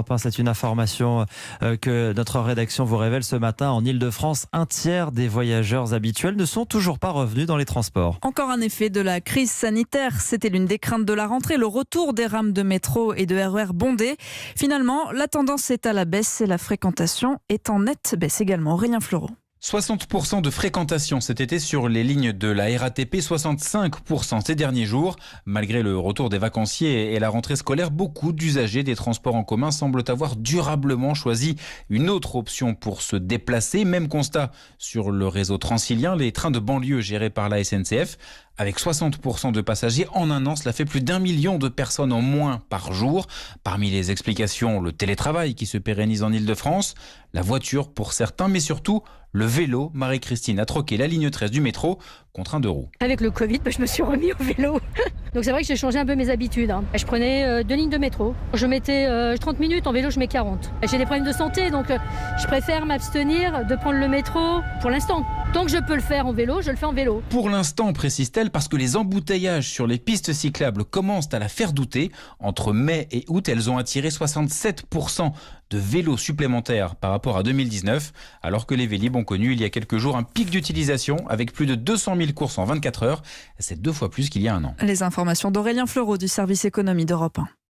Europe 1. C'est une information que notre rédaction vous révèle ce matin. En Ile-de-France, un tiers des voyageurs habituels ne sont toujours pas revenus dans les transports. Encore un effet de la crise sanitaire. C'était l'une des craintes de la rentrée, le retour des rames de métro et de RER bondées. Finalement, la tendance est à la baisse et la fréquentation est en nette baisse également. Aurélien Fleureau. 60% de fréquentation cet été sur les lignes de la RATP, 65% ces derniers jours. Malgré le retour des vacanciers et la rentrée scolaire, beaucoup d'usagers des transports en commun semblent avoir durablement choisi une autre option pour se déplacer. Même constat sur le réseau transilien, les trains de banlieue gérés par la SNCF. Avec 60% de passagers en un an, cela fait plus d'1 million de personnes en moins par jour. Parmi les explications, le télétravail qui se pérennise en Ile-de-France, la voiture pour certains, mais surtout le vélo. Marie-Christine a troqué la ligne 13 du métro contre un 2 roues. Avec le Covid, je me suis remis au vélo. Donc c'est vrai que j'ai changé un peu mes habitudes. Je prenais 2 lignes de métro. Je mettais 30 minutes, en vélo je mets 40. J'ai des problèmes de santé, donc je préfère m'abstenir de prendre le métro pour l'instant. Tant que je peux le faire en vélo, je le fais en vélo. Pour l'instant, précise-t-elle, parce que les embouteillages sur les pistes cyclables commencent à la faire douter. Entre mai et août, elles ont attiré 67% de vélos supplémentaires par rapport à 2019, alors que les Vélib ont connu il y a quelques jours un pic d'utilisation avec plus de 200 000 courses en 24 heures. C'est 2 fois plus qu'il y a un an. Les informations d'Aurélien Fleureau du service économie d'Europe 1.